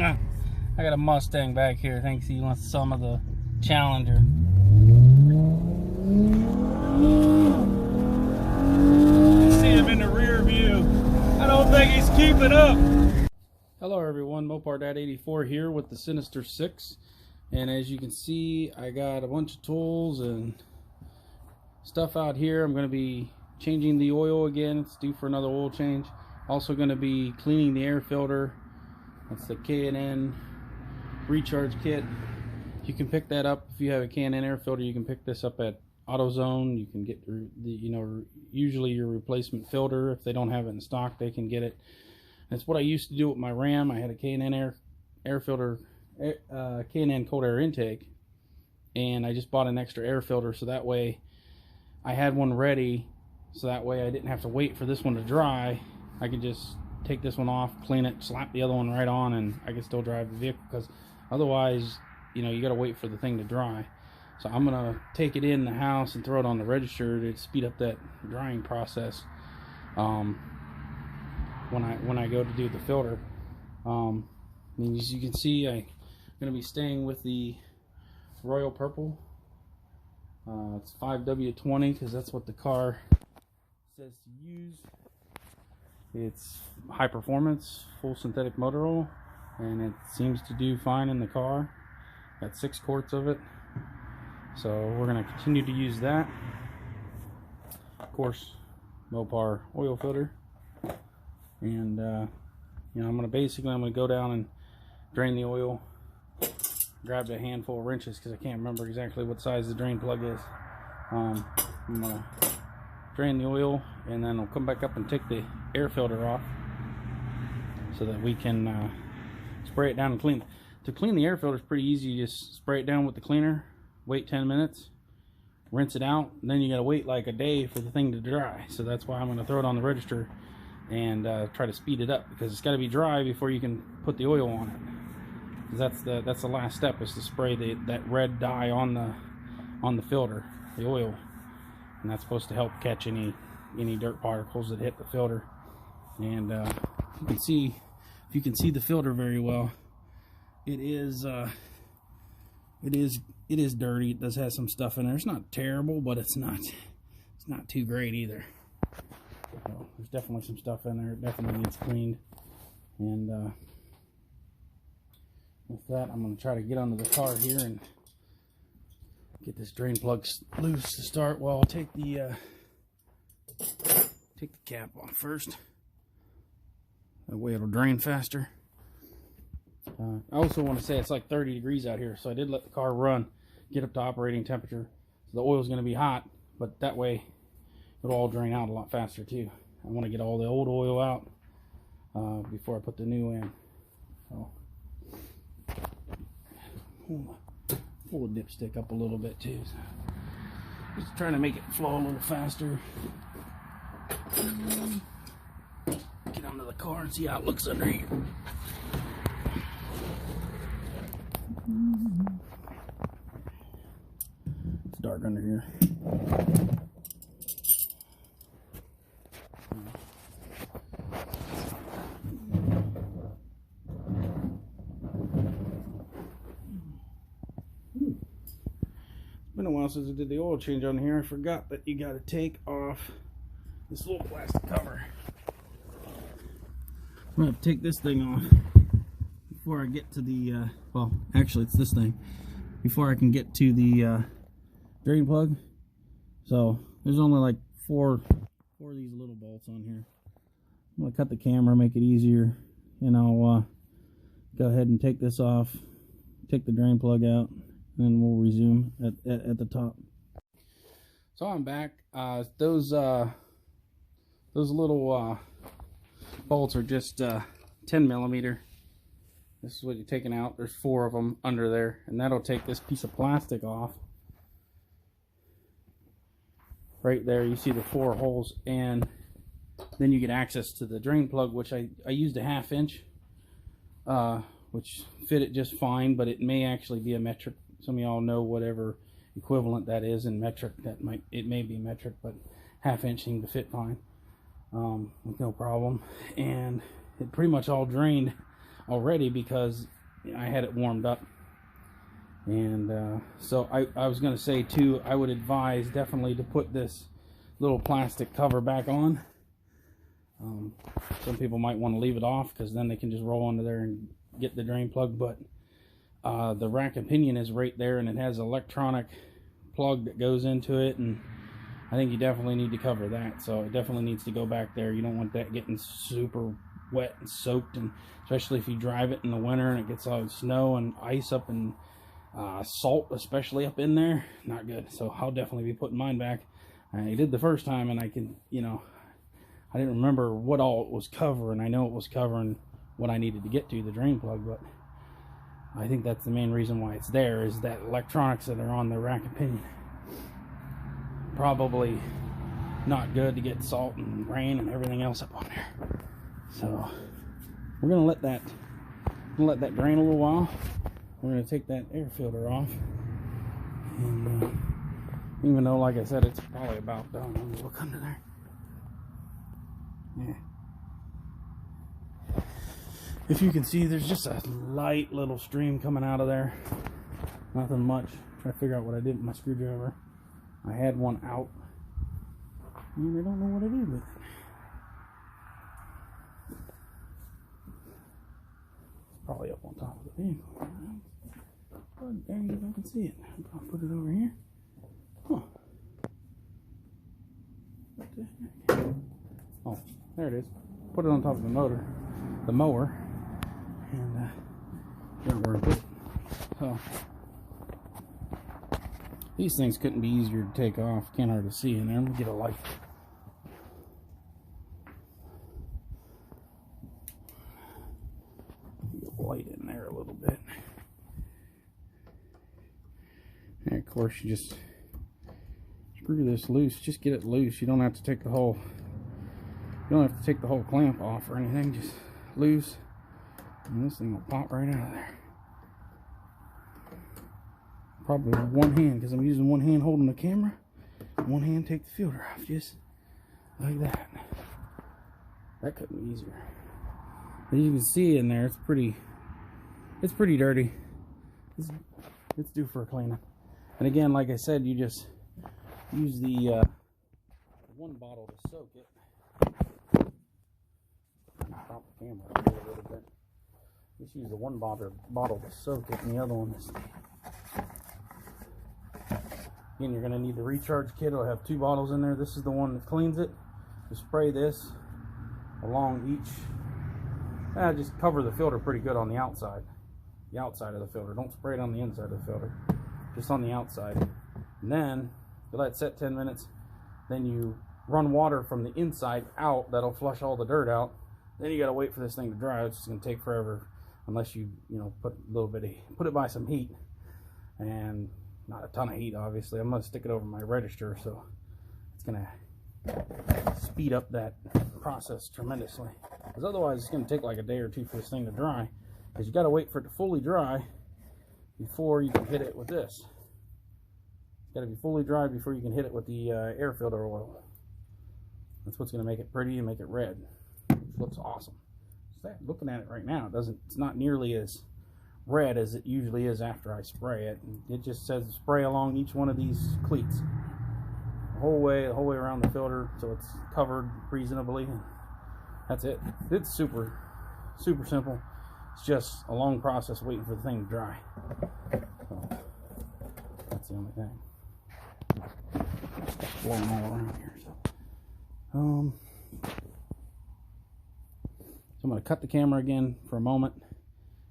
I got a Mustang back here. Thinks he wants some of the Challenger. You see him in the rear view. I don't think he's keeping up. Hello everyone, Mopar Dad 84 here with the Sinister 6. And as you can see, I got a bunch of tools and stuff out here. I'm going to be changing the oil again. It's due for another oil change. Also going to be cleaning the air filter. That's the K&N recharge kit. You can pick that up if you have a K&N air filter. You can pick this up at AutoZone. You can get the, usually your replacement filter. If they don't have it in stock, they can get it. That's what I used to do with my Ram. I had a K&N air filter, K&N cold air intake, and I just bought an extra air filter so that way I had one ready, so that way I didn't have to wait for this one to dry. I could just take this one off, clean it, slap the other one right on, and I can still drive the vehicle, because otherwise, you got to wait for the thing to dry. So I'm gonna take it in the house and throw it on the register to speed up that drying process. When I go to do the filter, as you can see, I'm gonna be staying with the Royal Purple. It's 5W20 because that's what the car says to use. It's high performance, full synthetic motor oil, and it seems to do fine in the car. Got 6 quarts of it, so we're going to continue to use that. Of course, Mopar oil filter, and I'm going to go down and drain the oil. Grabbed a handful of wrenches because I can't remember exactly what size the drain plug is. I'm going to drain the oil, and then I'll come back up and take the air filter off so that we can spray it down and clean it. To clean the air filter is pretty easy. You just spray it down with the cleaner, wait 10 minutes, rinse it out, and then you gotta wait like a day for the thing to dry. So that's why I'm gonna throw it on the register and try to speed it up, because it's got to be dry before you can put the oil on it. That's the last step, is to spray that red dye on the filter, the oil, and that's supposed to help catch any dirt particles that hit the filter. And if you can see the filter very well, it is dirty. It does have some stuff in there. It's not terrible, but it's not too great either. So there's definitely some stuff in there. It definitely needs cleaned. And with that, I'm going to try to get under the car here and get this drain plug loose to start. Well, I'll take the cap off first. That way it'll drain faster. I also want to say it's like 30 degrees out here, so I did let the car run, get up to operating temperature. So the oil's going to be hot, but that way it'll all drain out a lot faster too. I want to get all the old oil out before I put the new in. So pull the dipstick up a little bit too. So just trying to make it flow a little faster. Get under the car and see how it looks under here. It's dark under here. It's been a while since I did the oil change on here. I forgot that you got to take off this little plastic cover. I'm going to take this thing off before I get to the, well, actually it's this thing, before I can get to the drain plug. So there's only like four of these little bolts on here. I'm going to cut the camera, make it easier, and I'll go ahead and take this off, take the drain plug out, and then we'll resume at the top. So I'm back. Those little bolts are just 10 millimeter. This is what you're taking out. There's 4 of them under there, and that'll take this piece of plastic off. Right there you see the 4 holes, and then you get access to the drain plug, which I used a 1/2 inch, which fit it just fine, but it may actually be a metric. Some of y'all know whatever equivalent that is in metric. It may be metric, but 1/2 inch seemed to fit fine with no problem. And it pretty much all drained already because I had it warmed up. And so I was going to say too, I would advise definitely to put this little plastic cover back on. Some people might want to leave it off because then they can just roll under there and get the drain plug, but the rack and pinion is right there, and it has an electronic plug that goes into it, and I think you definitely need to cover that. So it definitely needs to go back there. You don't want that getting super wet and soaked, and especially if you drive it in the winter and it gets all snow and ice up and salt especially up in there, not good. So I'll definitely be putting mine back. I did the first time, and I can, you know, I didn't remember what all it was covering. I know it was covering what I needed to get to, the drain plug, but I think that's the main reason why it's there, is that electronics that are on the rack and pinion. Probably not good to get salt and rain and everything else up on there. So we're gonna let that drain a little while. We're gonna take that air filter off, and even though, like I said, it's probably about done. I'm gonna look under there. Yeah. If you can see, there's just a light little stream coming out of there. Nothing much. Try to figure out what I did with my screwdriver. I had one out, and I don't know what I did with it. It's probably up on top of the vehicle. Oh, dang it, if I can see it. I'll put it over here. Huh. What the heck? Oh, there it is. Put it on top of the mower, and didn't work it. So these things couldn't be easier to take off. Can't hardly see in there. I'm gonna get a light. Get light in there a little bit. And of course, you just screw this loose. Just get it loose. You don't have to take the whole. You don't have to take the whole clamp off or anything. Just loose, and this thing will pop right out of there. Probably with one hand, because I'm using one hand holding the camera. One hand take the filter off, just like that. That couldn't be easier. As you can see in there, it's pretty dirty. It's due for a cleaning. And again, like I said, you just use the one bottle to soak it. Drop the camera up a little bit. Just use the one bottle to soak it, and the other one is. Again, you're going to need the recharge kit. It'll have 2 bottles in there. This is the one that cleans it. Just spray this along each. Just cover the filter pretty good on the outside. The outside of the filter. Don't spray it on the inside of the filter. Just on the outside. And then you let it set 10 minutes. Then you run water from the inside out. That'll flush all the dirt out. Then you got to wait for this thing to dry. It's just going to take forever unless you put a little bit of, put it by some heat. And not a ton of heat, obviously. I'm going to stick it over my register, so it's going to speed up that process tremendously. Because otherwise, it's going to take like a day or two for this thing to dry. Because you got to wait for it to fully dry before you can hit it with this. It's got to be fully dry before you can hit it with the air filter oil. That's what's going to make it pretty and make it red. Which looks awesome. Looking at it right now, it's not nearly as red as it usually is after I spray it. It just says spray along each one of these cleats the whole way around the filter, so it's covered reasonably. That's it. It's super simple. It's just a long process waiting for the thing to dry. So that's the only thing. Just blowing all around here. So I'm going to cut the camera again for a moment,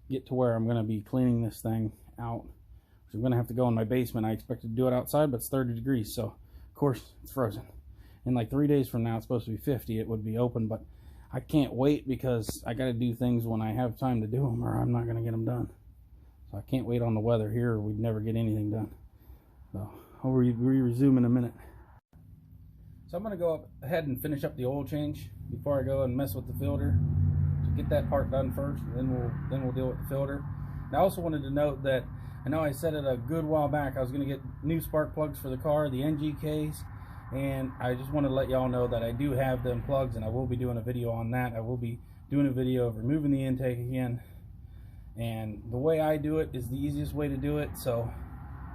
get to where I'm going to be cleaning this thing out. I'm going to have to go in my basement. I expected to do it outside, but it's 30 degrees, so of course it's frozen. In like 3 days from now, it's supposed to be 50. It would be open, but I can't wait because I got to do things when I have time to do them, or I'm not going to get them done. So I can't wait on the weather here, or we'd never get anything done. So I'll resume in a minute. So I'm going to go ahead and finish up the oil change before I go and mess with the filter. Get that part done first, and then we'll deal with the filter. And I also wanted to note that I know I said it a good while back I was going to get new spark plugs for the car, the Ngks, and I just wanted to let y'all know that I do have them plugs, and I will be doing a video on that. I will be doing a video of removing the intake again And the way I do it is the easiest way to do it, so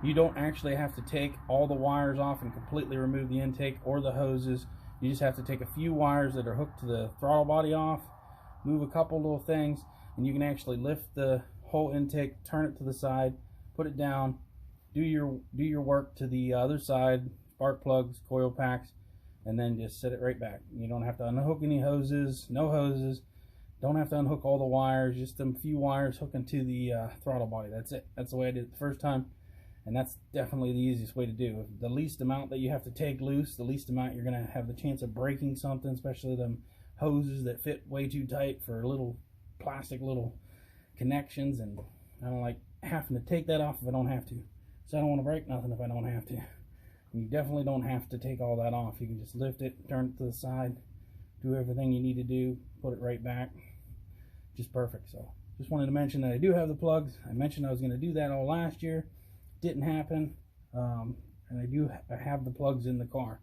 you don't actually have to take all the wires off and completely remove the intake or the hoses. You just have to take a few wires that are hooked to the throttle body off, move a couple little things, and you can actually lift the whole intake, turn it to the side, put it down, do your work to the other side, spark plugs, coil packs, and then just set it right back. You don't have to unhook any hoses, no hoses. Don't have to unhook all the wires, just a few wires hooking to the throttle body. That's it. That's the way I did it the first time, and that's definitely the easiest way to do. The least amount that you have to take loose, the least amount you're going to have the chance of breaking something, especially them hoses that fit way too tight for little plastic little connections, and I don't like having to take that off if I don't have to. So I don't want to break nothing if I don't have to. And you definitely don't have to take all that off. You can just lift it, turn it to the side, do everything you need to do, put it right back. Just perfect. So just wanted to mention that I do have the plugs. I mentioned I was going to do that all last year. Didn't happen. And I have the plugs in the car.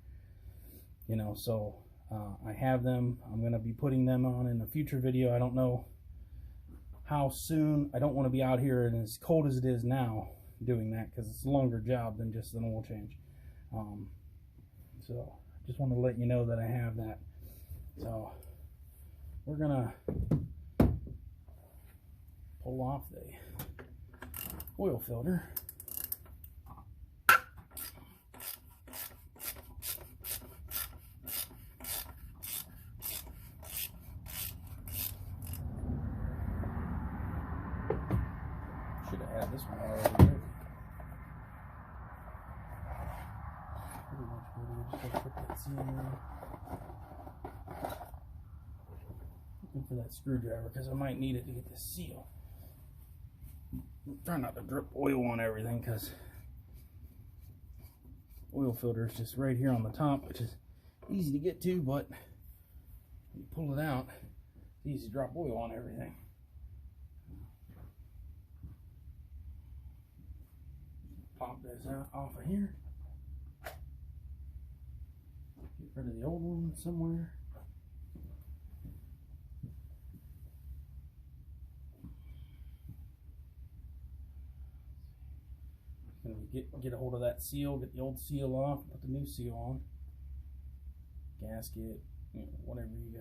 You know, so I have them. I'm going to be putting them on in a future video. I don't know how soon. I don't want to be out here and as cold as it is now doing that, because it's a longer job than just an oil change. So just want to let you know that I have that. So we're gonna pull off the oil filter. Should have had this one already ready. Pretty much ready. Just gotta put that seal in. Looking for that screwdriver because I might need it to get the seal. Try not to drip oil on everything, because oil filter is just right here on the top, which is easy to get to, but when you pull it out, it's easy to drop oil on everything. Pop this out off of here. Get rid of the old one somewhere. Get a hold of that seal, get the old seal off, put the new seal on. Gasket, you know, whatever you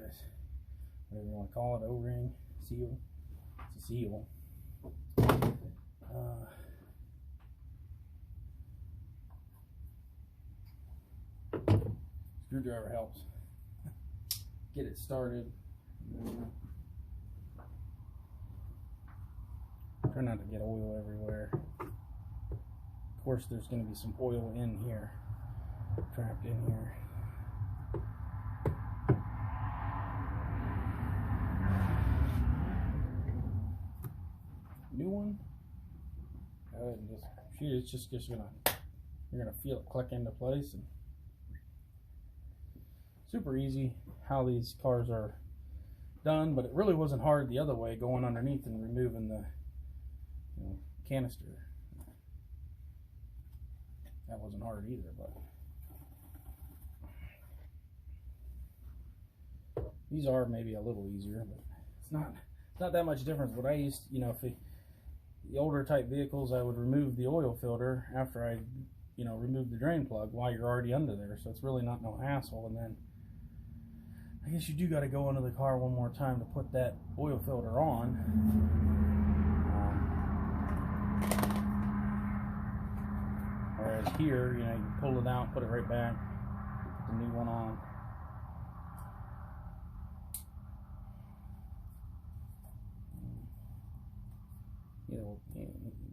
want to call it, O-ring, seal. It's a seal. Screwdriver helps get it started. Try not to get oil everywhere. Of course, there's going to be some oil in here, trapped in here. New one. Go ahead and just shoot. It's just you're gonna feel it click into place, and super easy how these cars are done. But it really wasn't hard the other way, going underneath and removing the canister. That wasn't hard either, but these are maybe a little easier, but it's not that much difference. What I used, if the older type vehicles, I would remove the oil filter after I, remove the drain plug while you're already under there, so it's really not no hassle. And then I guess you do got to go into the car one more time to put that oil filter on. Whereas here, you can pull it out, put it right back, put the new one on.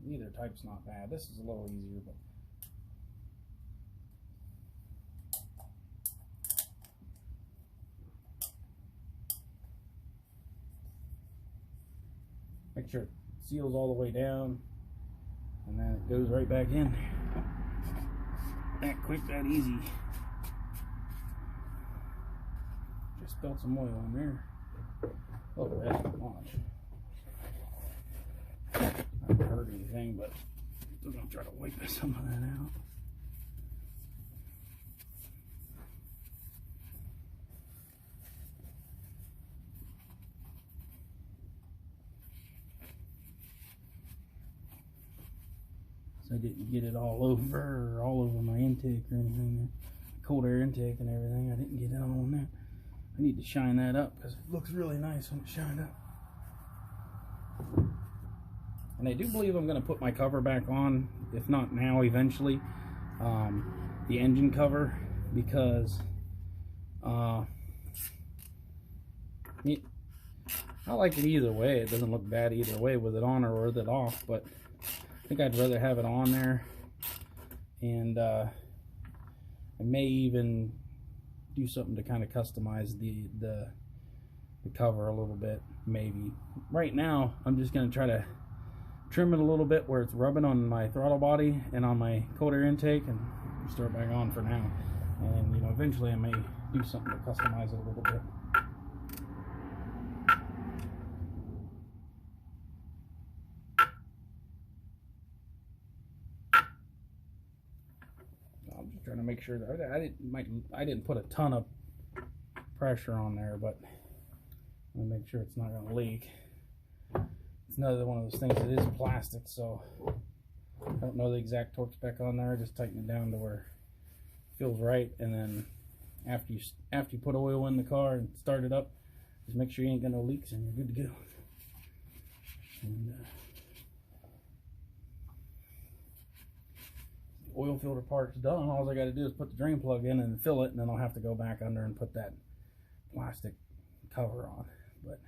Either type's not bad. This is a little easier, but make sure it seals all the way down, and then it goes right back in. That quick, that easy. Just spilled some oil in there. A little bit, not much. Not hurt anything, but still gonna try to wipe some of that out. I didn't get it all over my intake or anything. Cold air intake and everything. I didn't get it all on there. I need to shine that up because it looks really nice when it's shined up. And I do believe I'm going to put my cover back on, if not now, eventually. The engine cover, because I like it either way. It doesn't look bad either way with it on or with it off, but I think I'd rather have it on there. And I may even do something to kind of customize the cover a little bit, maybe. Right now, I'm just going to try to trim it a little bit where it's rubbing on my throttle body and on my cold air intake, and start back on for now. And, you know, eventually I may do something to customize it a little bit. I'm just trying to make sure that I didn't put a ton of pressure on there, but I'm gonna make sure it's not gonna leak. It's another one of those things that is plastic, so I don't know the exact torque spec on there. I just tighten it down to where it feels right, and then after you put oil in the car and start it up, just make sure you ain't got no leaks and you're good to go. And the oil filter part's done. All I got to do is put the drain plug in and fill it, and then I'll have to go back under and put that plastic cover on. But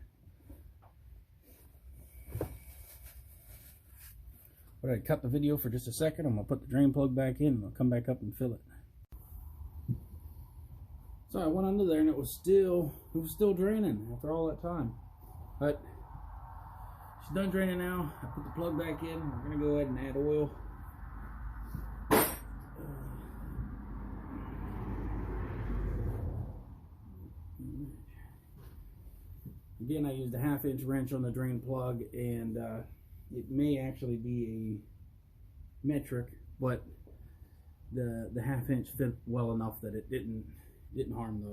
I cut the video for just a second. I'm gonna put the drain plug back in and I'll come back up and fill it. So I went under there and it was still draining after all that time. But she's done draining now. I put the plug back in. We're gonna go ahead and add oil. Again, I used a 1/2-inch wrench on the drain plug, and it may actually be a metric, but the 1/2-inch fit well enough that it didn't harm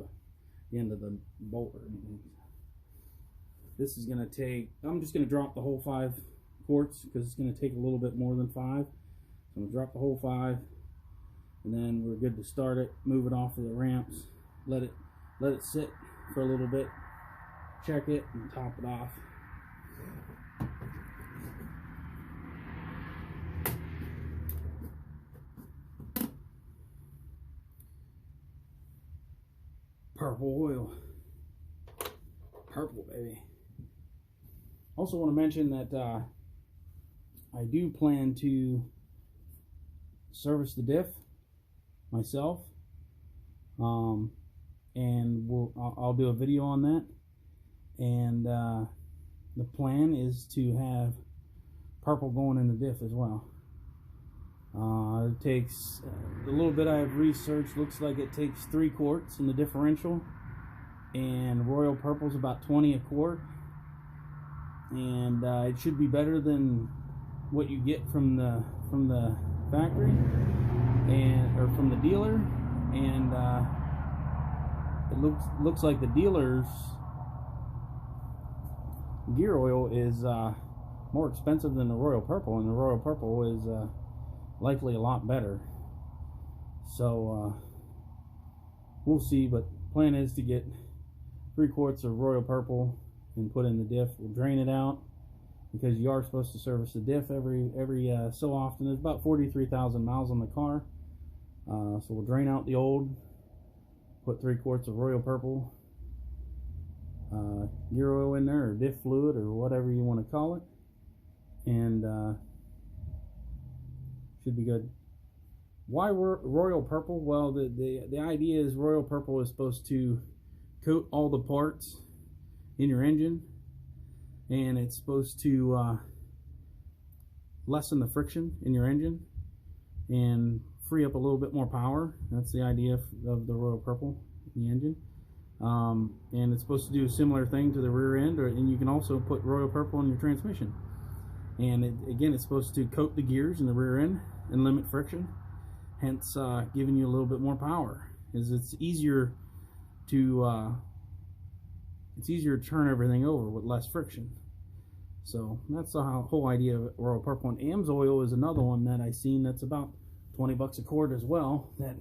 the end of the bolt or anything. This is going to take, I'm just going to drop the whole 5 quarts because it's going to take a little bit more than 5. So I'm going to drop the whole 5, and then we're good to start it, move it off of the ramps, let it sit for a little bit, check it, and top it off. Purple oil. Purple, baby. Also want to mention that I do plan to service the diff myself, and I'll do a video on that. And the plan is to have purple going in the diff as well. It takes the little bit I've researched, looks like it takes 3 quarts in the differential, and Royal Purple's about 20 a quart, and it should be better than what you get from the factory or from the dealer. And it looks like the dealer's gear oil is more expensive than the Royal Purple, and the Royal Purple is likely a lot better. So we'll see, but plan is to get 3 quarts of Royal Purple and put in the diff. We'll drain it out because you are supposed to service the diff every so often. There's about 43,000 miles on the car, so we'll drain out the old, put 3 quarts of Royal Purple gear oil in there, or diff fluid, or whatever you want to call it, and should be good. Why Royal Purple? Well, the idea is Royal Purple is supposed to coat all the parts in your engine, and it's supposed to lessen the friction in your engine and free up a little bit more power. That's the idea of the Royal Purple in the engine. And it's supposed to do a similar thing to the rear end, and you can also put Royal Purple in your transmission. And again, it's supposed to coat the gears in the rear end and limit friction, hence giving you a little bit more power. It's easier to turn everything over with less friction. So that's the whole idea of Royal Purple. And AMSOIL is another one that I seen that's about 20 bucks a quart as well. That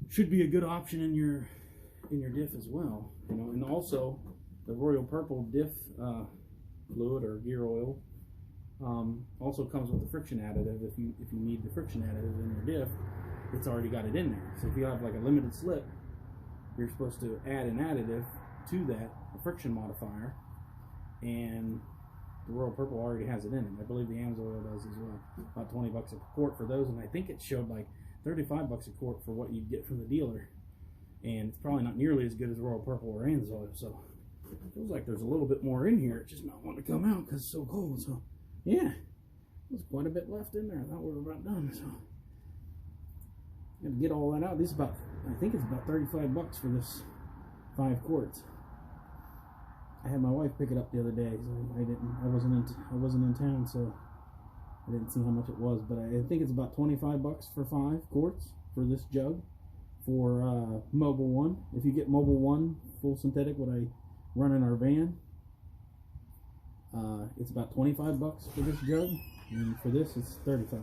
should be a good option in your diff as well. You know, and also the Royal Purple diff fluid or gear oil also comes with the friction additive. If you need the friction additive in your diff, it's already got it in there. So if you have like a limited slip, you're supposed to add an additive to that, a friction modifier, and the Royal Purple already has it in it. I believe the AMSOIL does as well. About 20 bucks a quart for those, and I think it showed like 35 bucks a quart for what you get from the dealer. And it's probably not nearly as good as Royal Purple or AMSOIL, so it feels like there's a little bit more in here. It's just not wanting to come out because it's so cold. So yeah, there's quite a bit left in there. I thought we were about done, so got to get all that out. This is about, I think it's about 35 bucks for this 5 quarts. I had my wife pick it up the other day, so I wasn't in town, so I didn't see how much it was, but I think it's about 25 bucks for 5 quarts for this jug for Mobile One. If you get Mobile One full synthetic, what I run in our van, it's about 25 bucks for this jug, and for this it's 35.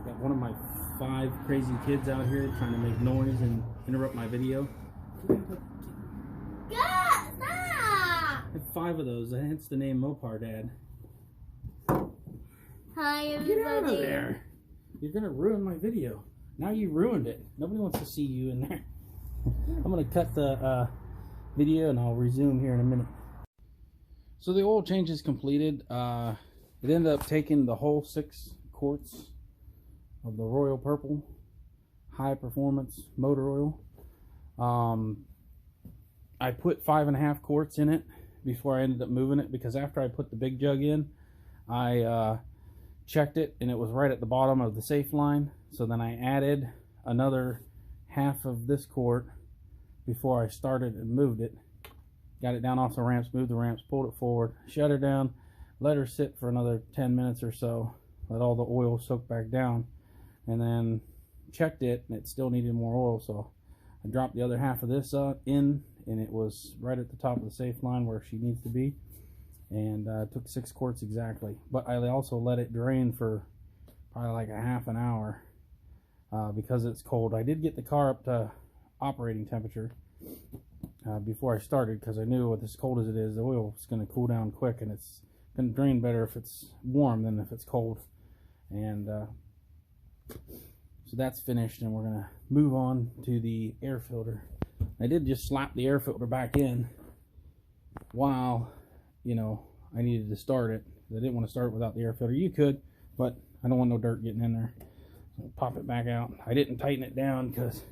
Got one of my 5 crazy kids out here trying to make noise and interrupt my video. Stop! I have 5 of those. Hence the name Mopar Dad. Hi everybody. Get out of there! You're gonna ruin my video. Now you ruined it. Nobody wants to see you in there. I'm gonna cut the video and I'll resume here in a minute. So the oil change is completed. It ended up taking the whole 6 quarts of the Royal Purple high performance motor oil. I put 5.5 quarts in it before I ended up moving it, because after I put the big jug in, I checked it and it was right at the bottom of the safe line. So then I added another half of this quart before I started and moved it. Got it down off the ramps, moved the ramps, pulled it forward, shut her down, let her sit for another 10 minutes or so, let all the oil soak back down, and then checked it and it still needed more oil. So I dropped the other half of this in, and it was right at the top of the safe line where she needs to be, and took 6 quarts exactly. But I also let it drain for probably like a half an hour because it's cold. I did get the car up to operating temperature before I started, because I knew with as cold as it is, the oil is going to cool down quick, and it's going to drain better if it's warm than if it's cold. And so that's finished, and we're going to move on to the air filter. I did just slap the air filter back in while, you know, I needed to start it. I didn't want to start it without the air filter. You could, but I don't want no dirt getting in there. So pop it back out. I didn't tighten it down because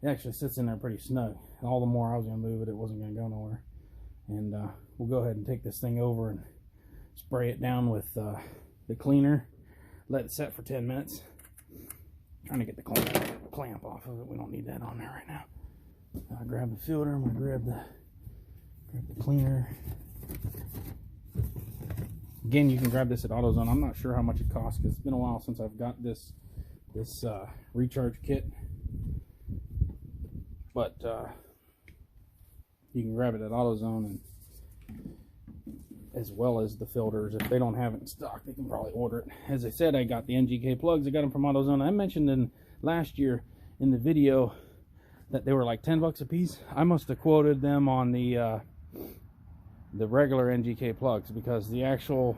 it actually sits in there pretty snug. All the more I was going to move it, it wasn't going to go nowhere. And we'll go ahead and take this thing over and spray it down with the cleaner. Let it set for 10 minutes. Trying to get the clamp off of it. We don't need that on there right now. Grab the filter. I'm going to grab the cleaner. Again, you can grab this at AutoZone. I'm not sure how much it costs because it's been a while since I've got this recharge kit. But you can grab it at AutoZone, and as well as the filters. If they don't have it in stock, they can probably order it. As I said, I got the Ngk Plugs. I got them from AutoZone. I mentioned in last year in the video that they were like 10 bucks a piece. I must have quoted them on the regular Ngk Plugs, because the actual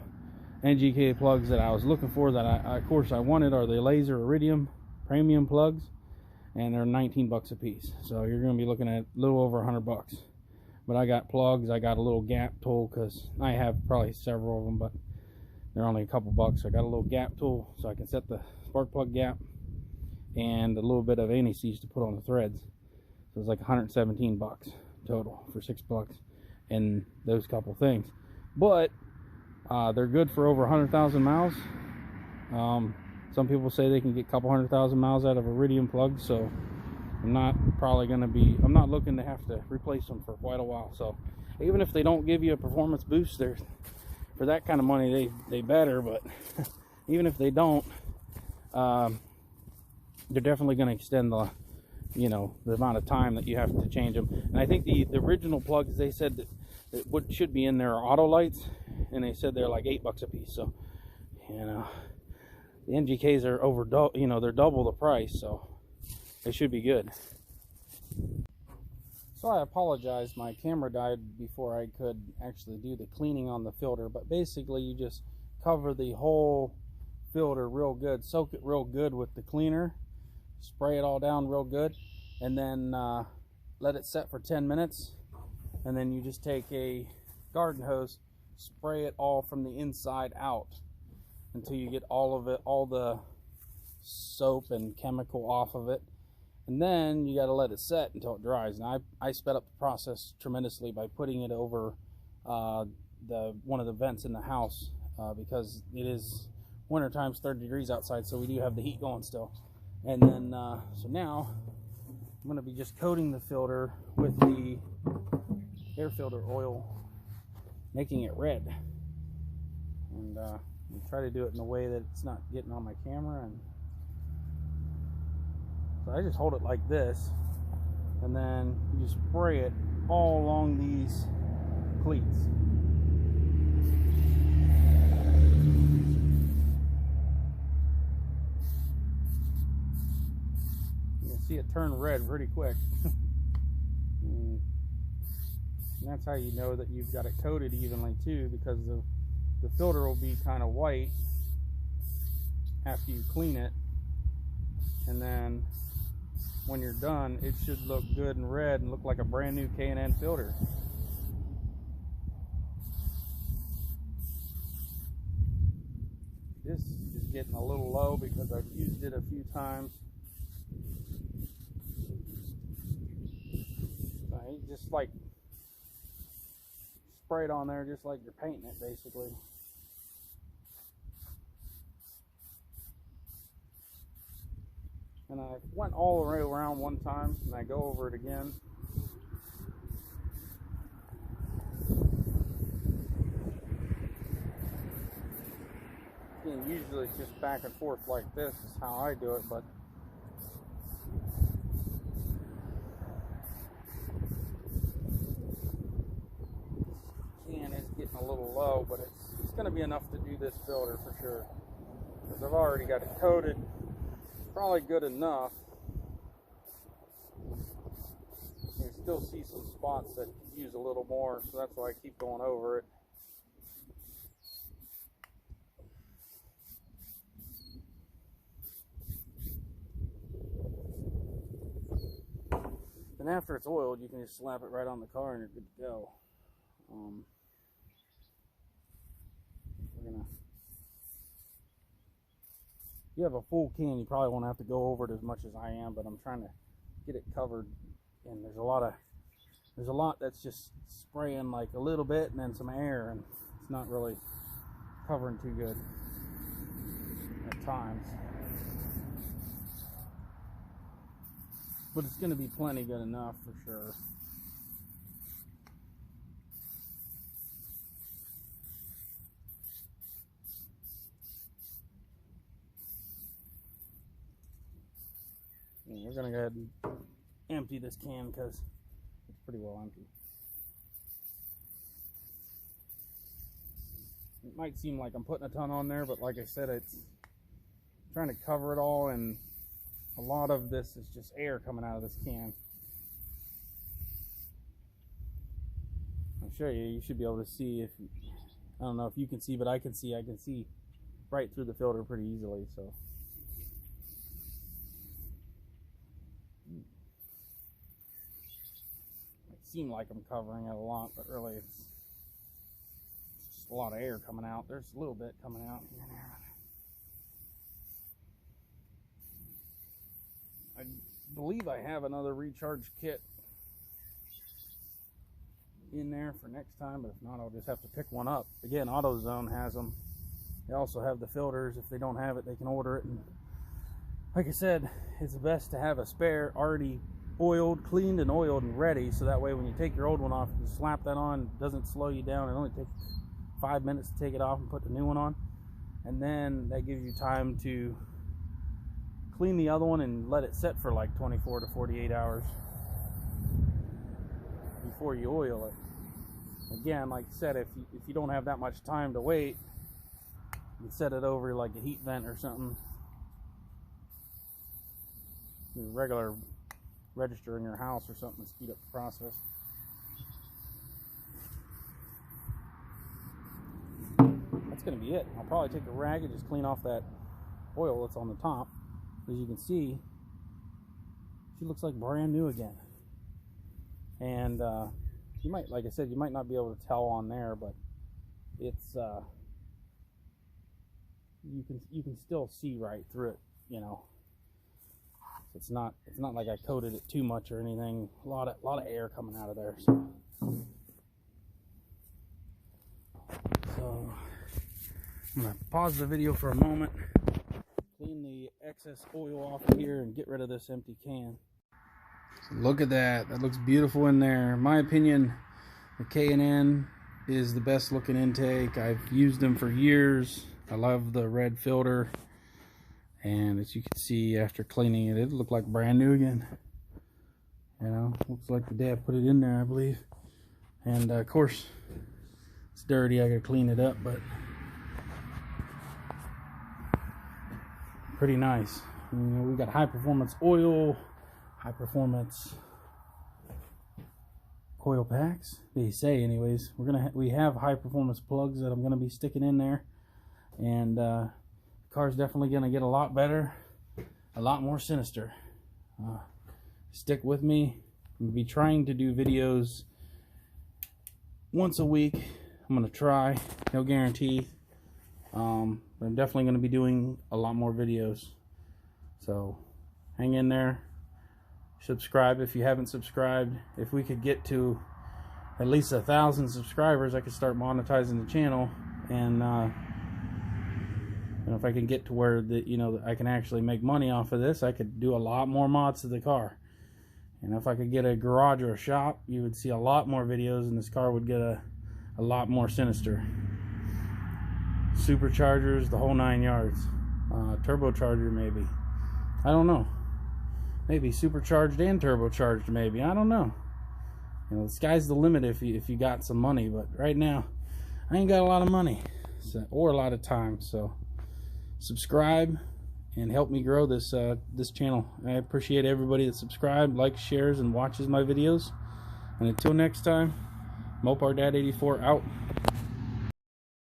Ngk Plugs that I was looking for, that of course I wanted, are the laser iridium premium plugs, and they're 19 bucks a piece. So you're going to be looking at a little over 100 bucks. But I got plugs. I got a little gap tool, because I have probably several of them, but they're only a couple bucks. So I got a little gap tool so I can set the spark plug gap, and a little bit of anti-seize to put on the threads. So it's like 117 bucks total for 6 bucks and those couple things. But they're good for over 100,000 miles. Some people say they can get a couple 100,000 miles out of iridium plugs, so I'm not looking to have to replace them for quite a while. So even if they don't give you a performance boost, for that kind of money they better. But even if they don't, they're definitely going to extend the you know, the amount of time that you have to change them. And I think the original plugs, they said that what should be in there are auto lights, and they said they're like $8 a piece. So, you know, the NGKs are you know, they're double the price, so they should be good. So I apologize, my camera died before I could actually do the cleaning on the filter, but basically you just cover the whole filter real good, soak it real good with the cleaner, spray it all down real good, and then let it set for 10 minutes, and then you just take a garden hose, spray it all from the inside out until you get all of it, all the soap and chemical off of it. And then you got to let it set until it dries. And I sped up the process tremendously by putting it over one of the vents in the house because it is winter time, 30 degrees outside, so we do have the heat going still. And then so now I'm going to be just coating the filter with the air filter oil, making it red. And try to do it in a way that it's not getting on my camera. And so I just hold it like this, and then you just spray it all along these cleats. You can see it turn red pretty quick. And that's how you know that you've got it coated evenly too, because the filter will be kind of white after you clean it, and then when you're done, it should look good and red and look like a brand new K&N filter. This is getting a little low because I've used it a few times. You just like spray it on there just like you're painting it, basically. And I went all the way around one time, and I go over it again. And usually it's just back and forth like this is how I do it, but this can is getting a little low, but it's going to be enough to do this filter for sure, because I've already got it coated. Probably good enough. You still see some spots that use a little more, so that's why I keep going over it. And after it's oiled, you can just slap it right on the car and you're good to go. If you have a full can, you probably won't have to go over it as much as I am, but I'm trying to get it covered. And there's a lot that's just spraying like a little bit and then some air, and it's not really covering too good at times. But it's going to be plenty good enough for sure. And we're going to go ahead and empty this can because it's pretty well empty. It might seem like I'm putting a ton on there, but like I said, it's trying to cover it all, and a lot of this is just air coming out of this can. I'll show you. You should be able to see if, I don't know if you can see, but I can see right through the filter pretty easily. So it seems like I'm covering it a lot, but really it's just a lot of air coming out. There's a little bit coming out here and there. I believe I have another recharge kit in there for next time, but if not, I'll just have to pick one up. Again, AutoZone has them. They also have the filters. If they don't have it, they can order it. And like I said, it's best to have a spare already oiled, cleaned and oiled and ready, so that way when you take your old one off, you slap that on. It doesn't slow you down. It only takes 5 minutes to take it off and put the new one on, and then that gives you time to clean the other one and let it set for like 24 to 48 hours before you oil it. Again, like I said, if you don't have that much time to wait, you set it over like a heat vent or something. Your regular register in your house or something to speed up the process. That's going to be it. I'll probably take a rag and just clean off that oil that's on the top. As you can see, she looks like brand new again. And you might, like I said, you might not be able to tell on there, but it's you can still see right through it, you know. It's not like I coated it too much or anything. A lot of air coming out of there. So I'm gonna pause the video for a moment, clean the excess oil off of here, and get rid of this empty can. So look at that. That looks beautiful in there. In my opinion, the K&N is the best looking intake. I've used them for years. I love the red filter. And as you can see, after cleaning it, it looked like brand new again. You know, looks like the day I put it in there, I believe. And of course, it's dirty. I gotta clean it up, but pretty nice. You know, we got high performance oil, high performance coil packs. They say, anyways. We have high performance plugs that I'm gonna be sticking in there, and car's definitely going to get a lot better, a lot more sinister. Stick with me. I'm going to be trying to do videos once a week. I'm going to try, no guarantee, but I'm definitely going to be doing a lot more videos. So hang in there, subscribe if you haven't subscribed. If we could get to at least 1,000 subscribers, I could start monetizing the channel, and if I can get to where I can actually make money off of this, I could do a lot more mods to the car. And if I could get a garage or a shop, you would see a lot more videos, and this car would get a lot more sinister. Superchargers, the whole 9 yards. Turbocharger maybe. I don't know. Maybe supercharged and turbocharged maybe. I don't know. You know, the sky's the limit if you got some money, but right now I ain't got a lot of money, or a lot of time. So subscribe and help me grow this channel. I appreciate everybody that subscribes, likes, shares, and watches my videos. And until next time, Mopar Dad 84 out.